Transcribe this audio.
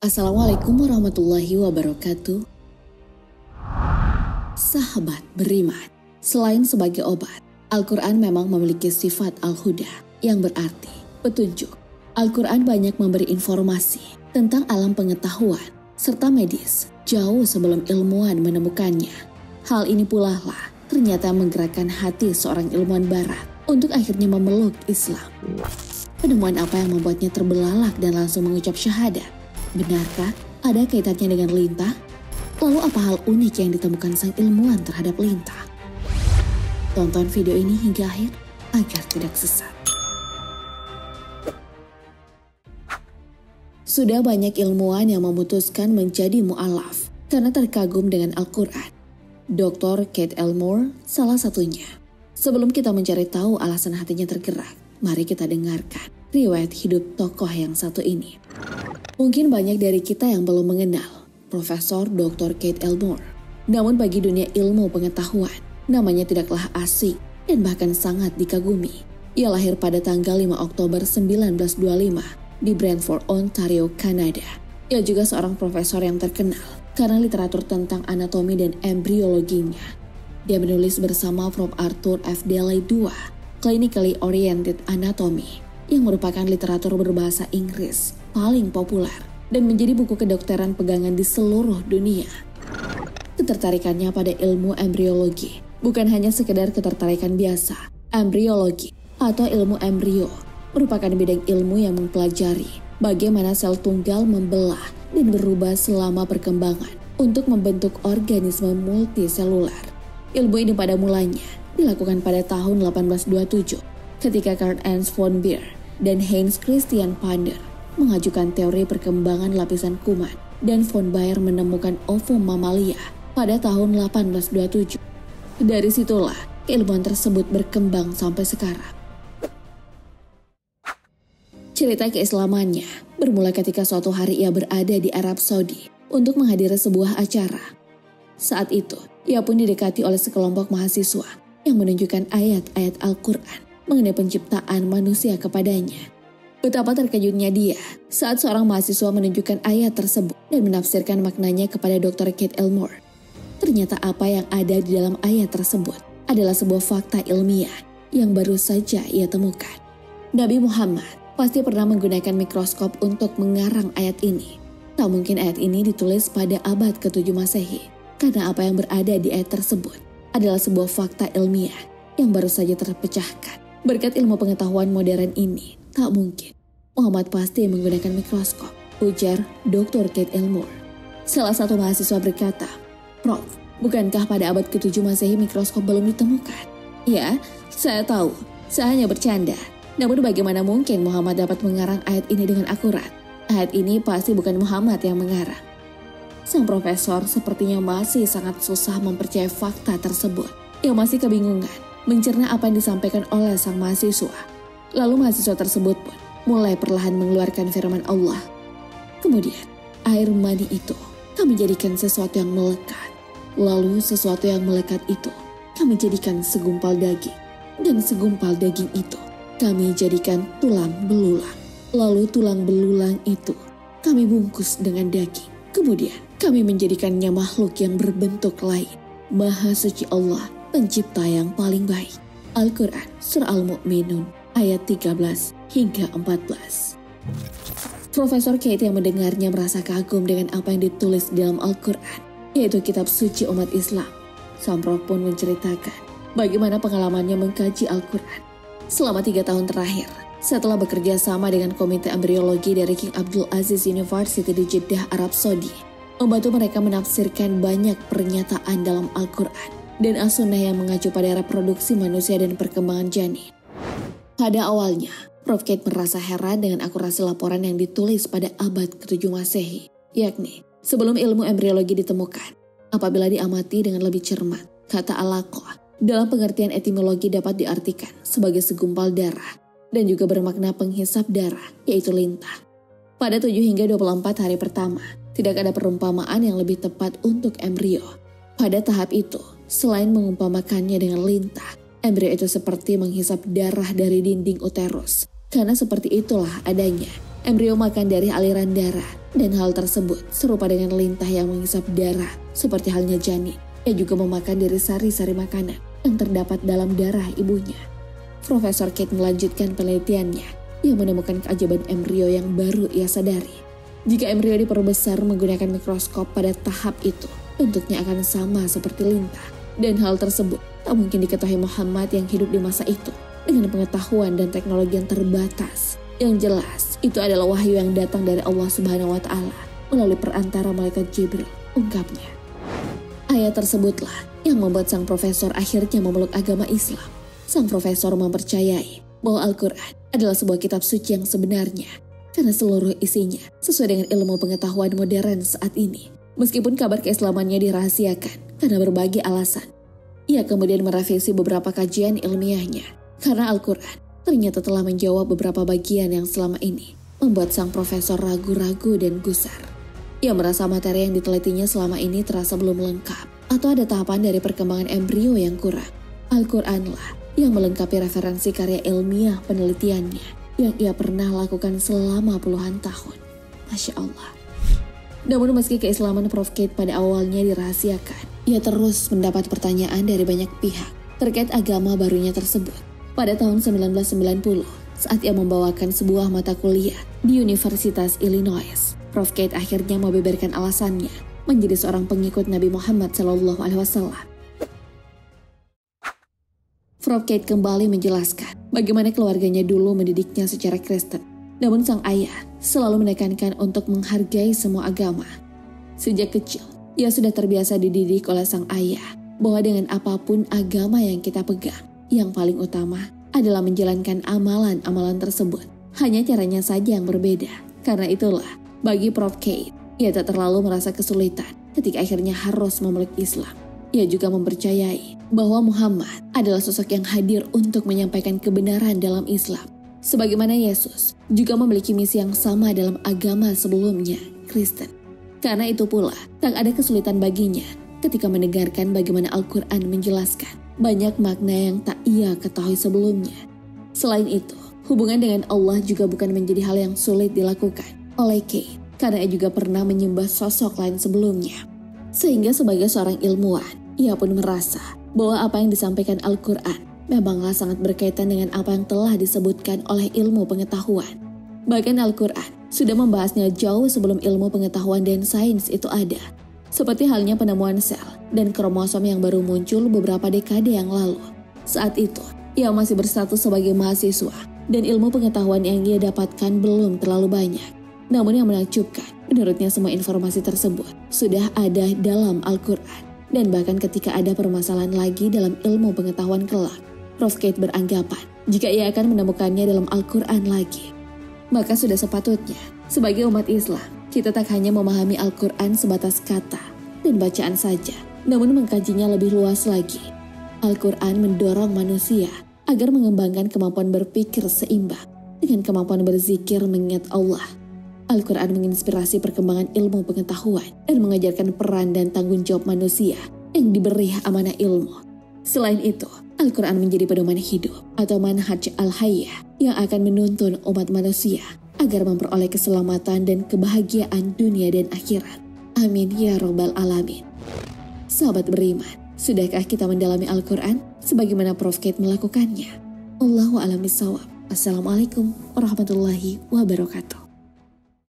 Assalamualaikum warahmatullahi wabarakatuh. Sahabat beriman, selain sebagai obat, Al-Quran memang memiliki sifat al-huda yang berarti petunjuk. Al-Quran banyak memberi informasi tentang alam pengetahuan serta medis jauh sebelum ilmuwan menemukannya. Hal ini pula lah ternyata menggerakkan hati seorang ilmuwan barat untuk akhirnya memeluk Islam. Penemuan apa yang membuatnya terbelalak dan langsung mengucap syahadat? Benarkah ada kaitannya dengan lintah? Lalu apa hal unik yang ditemukan sang ilmuwan terhadap lintah? Tonton video ini hingga akhir agar tidak sesat. Sudah banyak ilmuwan yang memutuskan menjadi mu'alaf karena terkagum dengan Al-Quran. Dr. Keith Elmore salah satunya. Sebelum kita mencari tahu alasan hatinya tergerak, mari kita dengarkan riwayat hidup tokoh yang satu ini. Mungkin banyak dari kita yang belum mengenal Profesor Dr. Keith Elmore. Namun bagi dunia ilmu pengetahuan, namanya tidaklah asing dan bahkan sangat dikagumi. Ia lahir pada tanggal 5 Oktober 1925 di Brantford, Ontario, Kanada. Ia juga seorang profesor yang terkenal karena literatur tentang anatomi dan embriologinya. Dia menulis bersama Prof. Arthur F. Daley II, Clinically Oriented Anatomy, yang merupakan literatur berbahasa Inggris paling populer dan menjadi buku kedokteran pegangan di seluruh dunia. Ketertarikannya pada ilmu embriologi bukan hanya sekedar ketertarikan biasa. Embriologi atau ilmu embrio merupakan bidang ilmu yang mempelajari bagaimana sel tunggal membelah dan berubah selama perkembangan untuk membentuk organisme multiseluler. Ilmu ini pada mulanya dilakukan pada tahun 1827 ketika Karl Ernst von Baer dan Heinz Christian Pander mengajukan teori perkembangan lapisan kuman dan von Baer menemukan ovum mamalia pada tahun 1827. Dari situlah keilmuan tersebut berkembang sampai sekarang. Cerita keislamannya bermula ketika suatu hari ia berada di Arab Saudi untuk menghadiri sebuah acara. Saat itu, ia pun didekati oleh sekelompok mahasiswa yang menunjukkan ayat-ayat Al-Quran mengenai penciptaan manusia kepadanya. Betapa terkejutnya dia saat seorang mahasiswa menunjukkan ayat tersebut dan menafsirkan maknanya kepada Dr. Keith Elmore. Ternyata apa yang ada di dalam ayat tersebut adalah sebuah fakta ilmiah yang baru saja ia temukan. Nabi Muhammad pasti pernah menggunakan mikroskop untuk mengarang ayat ini. Tak mungkin ayat ini ditulis pada abad ke-7 Masehi, karena apa yang berada di ayat tersebut adalah sebuah fakta ilmiah yang baru saja terpecahkan. Berkat ilmu pengetahuan modern ini, tak mungkin Muhammad pasti menggunakan mikroskop, ujar Dr. Keith Elmore. Salah satu mahasiswa berkata, "Prof, bukankah pada abad ke-7 Masehi mikroskop belum ditemukan?" "Ya, saya tahu, saya hanya bercanda. Namun bagaimana mungkin Muhammad dapat mengarang ayat ini dengan akurat? Ayat ini pasti bukan Muhammad yang mengarang." Sang profesor sepertinya masih sangat susah mempercayai fakta tersebut. Ia masih kebingungan mencerna apa yang disampaikan oleh sang mahasiswa. Lalu mahasiswa tersebut pun mulai perlahan mengeluarkan firman Allah. Kemudian, air mani itu kami jadikan sesuatu yang melekat. Lalu sesuatu yang melekat itu kami jadikan segumpal daging. Dan segumpal daging itu kami jadikan tulang belulang. Lalu tulang belulang itu kami bungkus dengan daging. Kemudian kami menjadikannya makhluk yang berbentuk lain. Maha suci Allah, pencipta yang paling baik. Al-Quran Surah Al-Mu'minun ayat 13 hingga 14. Profesor Keith yang mendengarnya merasa kagum dengan apa yang ditulis di dalam Al-Quran, yaitu kitab suci umat Islam. Sang prof pun menceritakan bagaimana pengalamannya mengkaji Al-Quran selama 3 tahun terakhir setelah bekerja sama dengan Komite Embriologi dari King Abdul Aziz University di Jeddah, Arab Saudi, membantu mereka menafsirkan banyak pernyataan dalam Al-Quran dan as-sunnah yang mengacu pada reproduksi manusia dan perkembangan janin. Pada awalnya, Prof. Keith merasa heran dengan akurasi laporan yang ditulis pada abad ke-7 Masehi, yakni sebelum ilmu embriologi ditemukan. Apabila diamati dengan lebih cermat, kata alaqah dalam pengertian etimologi dapat diartikan sebagai segumpal darah dan juga bermakna penghisap darah, yaitu lintah. Pada 7 hingga 24 hari pertama, tidak ada perumpamaan yang lebih tepat untuk embrio. Pada tahap itu, selain mengumpamakannya dengan lintah, embrio itu seperti menghisap darah dari dinding uterus. Karena seperti itulah adanya, embrio makan dari aliran darah Dan hal tersebut serupa dengan lintah yang menghisap darah seperti halnya janin. Ia juga memakan dari sari-sari makanan yang terdapat dalam darah ibunya. Profesor Kate melanjutkan penelitiannya. Ia menemukan keajaiban embrio yang baru ia sadari. Jika embrio diperbesar menggunakan mikroskop pada tahap itu, bentuknya akan sama seperti lintah. Dan hal tersebut tak mungkin diketahui Muhammad yang hidup di masa itu dengan pengetahuan dan teknologi yang terbatas. Yang jelas, itu adalah wahyu yang datang dari Allah Subhanahu wa Ta'ala melalui perantara malaikat Jibril, ungkapnya. Ayat tersebutlah yang membuat sang profesor akhirnya memeluk agama Islam. Sang profesor mempercayai bahwa Al-Quran adalah sebuah kitab suci yang sebenarnya karena seluruh isinya sesuai dengan ilmu pengetahuan modern saat ini. Meskipun kabar keislamannya dirahasiakan karena berbagai alasan, ia kemudian merevisi beberapa kajian ilmiahnya karena Al-Quran ternyata telah menjawab beberapa bagian yang selama ini membuat sang profesor ragu-ragu dan gusar. Ia merasa materi yang ditelitinya selama ini terasa belum lengkap atau ada tahapan dari perkembangan embrio yang kurang. Al-Quranlah yang melengkapi referensi karya ilmiah penelitiannya yang ia pernah lakukan selama puluhan tahun. Masya Allah. Namun meski keislaman Prof. Kate pada awalnya dirahasiakan, ia terus mendapat pertanyaan dari banyak pihak terkait agama barunya tersebut. Pada tahun 1990, saat ia membawakan sebuah mata kuliah di Universitas Illinois, Prof. Kate akhirnya membeberkan alasannya menjadi seorang pengikut Nabi Muhammad SAW. Prof. Kate kembali menjelaskan bagaimana keluarganya dulu mendidiknya secara Kristen. Namun sang ayah selalu menekankan untuk menghargai semua agama. Sejak kecil, ia sudah terbiasa dididik oleh sang ayah bahwa dengan apapun agama yang kita pegang, yang paling utama adalah menjalankan amalan-amalan tersebut. Hanya caranya saja yang berbeda. Karena itulah, bagi Prof. Kate, ia tak terlalu merasa kesulitan ketika akhirnya harus memeluk Islam. Ia juga mempercayai bahwa Muhammad adalah sosok yang hadir untuk menyampaikan kebenaran dalam Islam. Sebagaimana Yesus juga memiliki misi yang sama dalam agama sebelumnya, Kristen. Karena itu pula, tak ada kesulitan baginya ketika mendengarkan bagaimana Al-Quran menjelaskan banyak makna yang tak ia ketahui sebelumnya. Selain itu, hubungan dengan Allah juga bukan menjadi hal yang sulit dilakukan oleh Kate, karena ia juga pernah menyembah sosok lain sebelumnya. Sehingga sebagai seorang ilmuwan, ia pun merasa bahwa apa yang disampaikan Al-Quran memanglah sangat berkaitan dengan apa yang telah disebutkan oleh ilmu pengetahuan. Bahkan Al-Quran sudah membahasnya jauh sebelum ilmu pengetahuan dan sains itu ada. Seperti halnya penemuan sel dan kromosom yang baru muncul beberapa dekade yang lalu. Saat itu, ia masih berstatus sebagai mahasiswa dan ilmu pengetahuan yang ia dapatkan belum terlalu banyak. Namun yang menakjubkan, menurutnya semua informasi tersebut sudah ada dalam Al-Quran. Dan bahkan ketika ada permasalahan lagi dalam ilmu pengetahuan kelak, Prof. Kate beranggapan jika ia akan menemukannya dalam Al-Quran lagi. Maka sudah sepatutnya, sebagai umat Islam, kita tak hanya memahami Al-Quran sebatas kata dan bacaan saja, namun mengkajinya lebih luas lagi. Al-Quran mendorong manusia agar mengembangkan kemampuan berpikir seimbang dengan kemampuan berzikir mengingat Allah. Al-Quran menginspirasi perkembangan ilmu pengetahuan dan mengajarkan peran dan tanggung jawab manusia yang diberi amanah ilmu. Selain itu, Al-Quran menjadi pedoman hidup atau manhaj al-hayah yang akan menuntun umat manusia agar memperoleh keselamatan dan kebahagiaan dunia dan akhirat. Amin ya Rabbal Alamin. Sahabat beriman, sudahkah kita mendalami Al-Quran sebagaimana Prof. Kate melakukannya? Allahu a'lam bishawab. Assalamualaikum warahmatullahi wabarakatuh.